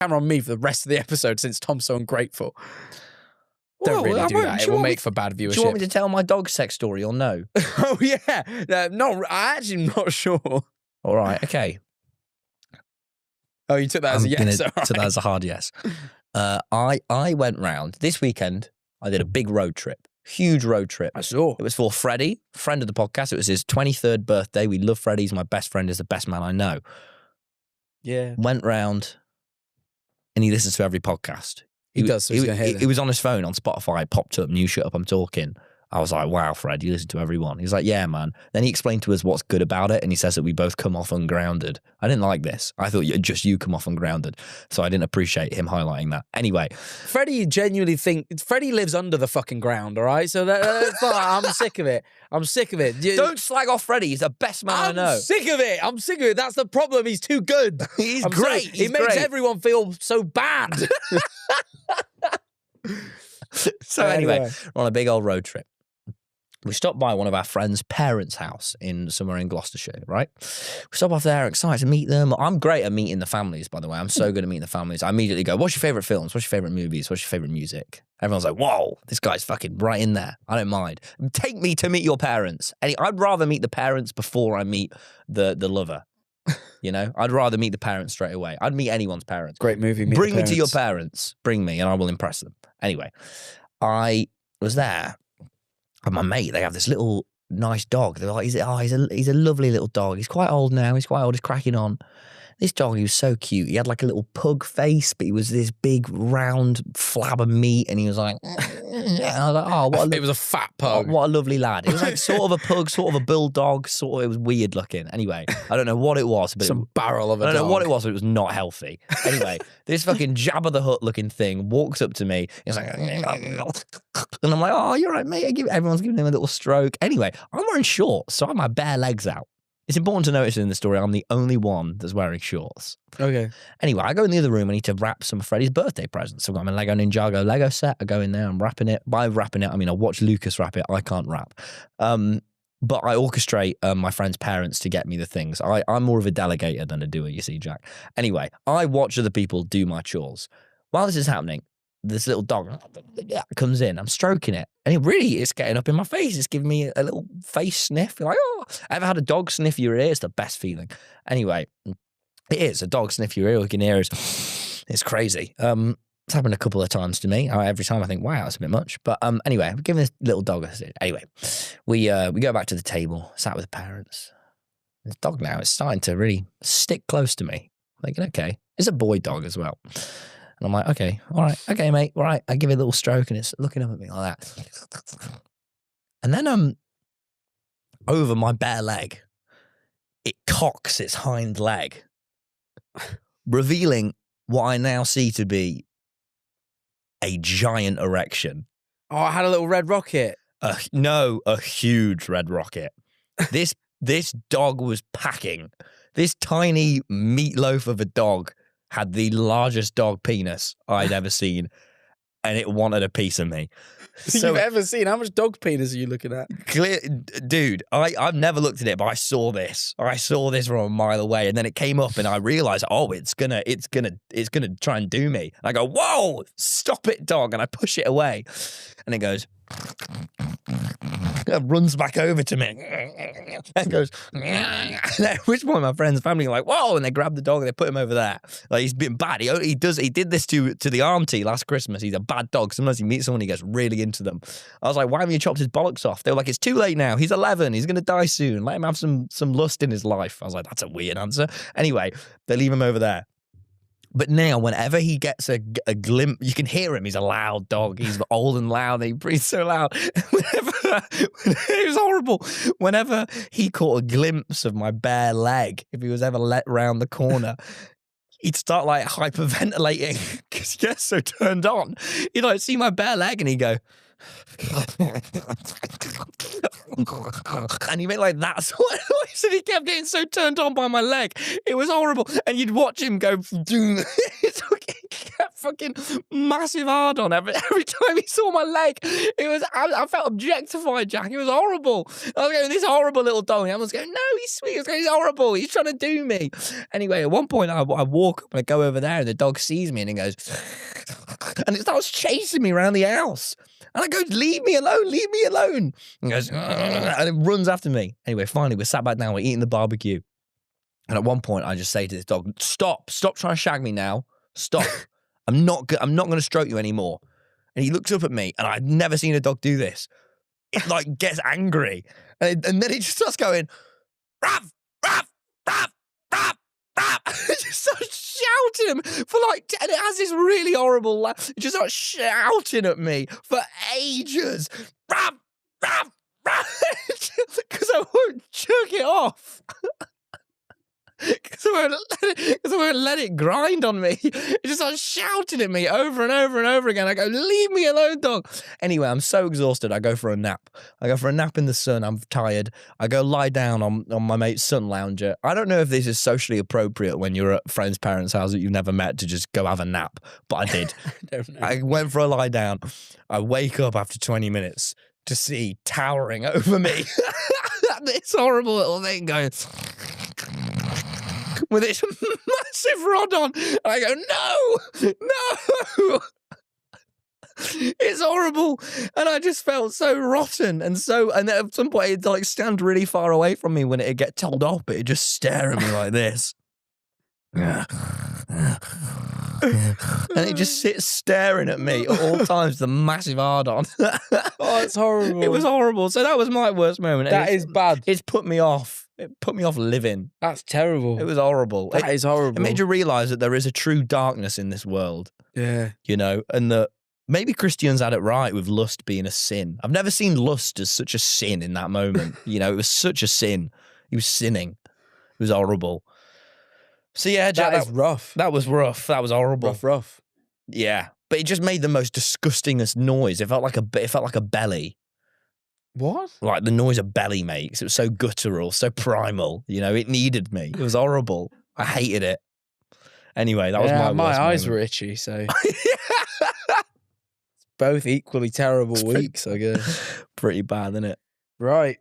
camera on me for the rest of the episode since Tom's so ungrateful. Don't really do that. It will make for bad viewership. Do you want me to tell my dog sex story or no? Oh, yeah. No, I actually am not sure. All right, okay. Oh, you took that as a yes? Took that as a hard yes. I went round this weekend. I did a big road trip. Huge road trip. I saw. It was for Freddie, friend of the podcast. It was his 23rd birthday. We love Freddie. He's my best friend. He's the best man I know. Yeah. Went round and he listens to every podcast. He does, so he's going to hear He was on his phone on Spotify, popped up, new shut up, I'm talking. I was like, wow, Fred, you listen to everyone. He's like, yeah, man. Then he explained to us what's good about it, and he says that we both come off ungrounded. I didn't like this. I thought just you come off ungrounded, so I didn't appreciate him highlighting that. Anyway. Freddie genuinely Freddie lives under the fucking ground, all right? So that's I'm sick of it. I'm sick of it. Don't slag off Freddie. He's the best man I know. I'm sick of it. I'm sick of it. That's the problem. He's too good. He's great. He makes everyone feel so bad. So anyway, we're on a big old road trip. We stopped by one of our friends' parents' house somewhere in Gloucestershire, right? We stop off there, excited to meet them. I'm great at meeting the families, by the way. I'm so good at meeting the families. I immediately go, what's your favourite films? What's your favourite movies? What's your favourite music? Everyone's like, whoa, this guy's fucking right in there. I don't mind. Take me to meet your parents. I'd rather meet the parents before I meet the lover. You know, I'd rather meet the parents straight away. I'd meet anyone's parents. Great movie. Bring me to your parents. Bring me and I will impress them. Anyway, I was there. And my mate, they have this little nice dog. They're like, he's a lovely little dog. He's quite old now. He's cracking on. This dog, he was so cute. He had like a little pug face, but he was this big round flab of meat, and he was like, and I was like, oh, it was a fat pug. What a lovely lad. It was like sort of a pug, sort of a bulldog, it was weird looking. Anyway, I don't know what it was, but barrel of a dog. I don't know what it was, but it was not healthy. Anyway, this fucking Jabba the Hutt looking thing walks up to me. He's like, and I'm like, oh, you're right, mate. Everyone's giving him a little stroke. Anyway, I'm wearing shorts, so I have my bare legs out. It's important to notice in the story, I'm the only one that's wearing shorts. Okay. Anyway, I go in the other room. I need to wrap some of Freddie's birthday presents. I've got my Lego Ninjago Lego set. I go in there. I'm wrapping it. By wrapping it, I mean I watch Lucas wrap it. I can't wrap. But I orchestrate my friend's parents to get me the things. I'm more of a delegator than a doer, you see, Jack. Anyway, I watch other people do my chores. While this is happening, this little dog comes in. I'm stroking it. And it's getting up in my face. It's giving me a little face sniff. You're like, oh, ever had a dog sniff your ear? It's the best feeling. Anyway, it is. A dog sniff your ear. You can hear it's crazy. It's happened a couple of times to me. Every time I think, wow, that's a bit much. But anyway, we're giving this little dog a sit. Anyway, we go back to the table, sat with the parents. This dog now is starting to really stick close to me. I'm thinking, okay, it's a boy dog as well. And I'm like, okay, all right, okay, mate, all right. I give it a little stroke and it's looking up at me like that. And then over my bare leg, it cocks its hind leg, revealing what I now see to be a giant erection. Oh, I had a little red rocket. No, a huge red rocket. This dog was packing. This tiny meatloaf of a dog had the largest dog penis I'd ever seen, and it wanted a piece of me. You've ever seen? How much dog penis are you looking at? Dude, I've never looked at it, but I saw this. I saw this from a mile away, and then it came up, and I realized, oh, it's gonna try and do me. And I go, whoa, stop it, dog, and I push it away, and it goes. It runs back over to me and goes, at which point my friends and family are like, whoa, and they grab the dog and they put him over there. Like, he's been bad. He did this to the auntie last Christmas. He's a bad dog. Sometimes he meets someone, he gets really into them. I was like, why haven't you chopped his bollocks off? They were like, it's too late now. He's 11. He's going to die soon. Let him have some lust in his life. I was like, that's a weird answer. Anyway, they leave him over there. But now, whenever he gets a glimpse, you can hear him. He's a loud dog. He's old and loud. He breathes so loud. It was horrible. Whenever he caught a glimpse of my bare leg, if he was ever let round the corner, he'd start like hyperventilating because he gets so turned on. He'd like see my bare leg and he'd go... and he made like that sort of noise, and he kept getting so turned on by my leg. It was horrible. And you'd watch him go, he kept fucking massive hard on every time he saw my leg. I felt objectified, Jack. It was horrible. I was going, this horrible little dog. And I was going, no, he's sweet. I was going, he's horrible. He's trying to do me. Anyway, at one point, I walk up and I go over there, and the dog sees me and he goes, and it starts chasing me around the house. And I go, leave me alone. And he goes, and it runs after me. Anyway, finally, we're sat back down. We're eating the barbecue. And at one point, I just say to this dog, stop trying to shag me now. Stop. I'm not going to stroke you anymore. And he looks up at me, and I've never seen a dog do this. It like gets angry. And then it just starts going, Rav, Rav, Rav, Rav, Rav. It just starts shouting him for like, and it has this really horrible laugh. It just starts shouting at me for ages. Rav, Rav, Rav. Because I won't chuck it off. Because I won't let it grind on me. It just starts shouting at me over and over and over again. I go, leave me alone, dog. Anyway, I'm so exhausted. I go for a nap. I go for a nap in the sun. I'm tired. I go lie down on my mate's sun lounger. I don't know if this is socially appropriate when you're at friends' parents' house that you've never met to just go have a nap, but I did. I went for a lie down. I wake up after 20 minutes to see towering over me this horrible little thing going with its massive rod on. And I go, no. It's horrible. And I just felt so rotten. And then at some point, it'd like stand really far away from me when it'd get told off, but it'd just stare at me like this. And it just sits staring at me at all times, the massive hard on. Oh, it's horrible. It was horrible. So that was my worst moment. That is bad. It's put me off. It put me off living. That's terrible. It was horrible. That is horrible. It made you realise that there is a true darkness in this world. Yeah. You know, and that maybe Christians had it right with lust being a sin. I've never seen lust as such a sin in that moment. You know, it was such a sin. He was sinning. It was horrible. So yeah, Jack, that is rough. That was rough. That was horrible. Rough. Yeah, but it just made the most disgustingest noise. It felt like a belly. What? Like the noise a belly makes. It was so guttural, so primal. You know, it needed me. It was horrible. I hated it. Anyway, that was my worst eyes moment. were itchy, so both equally terrible weeks, I guess. Pretty bad, isn't it? Right.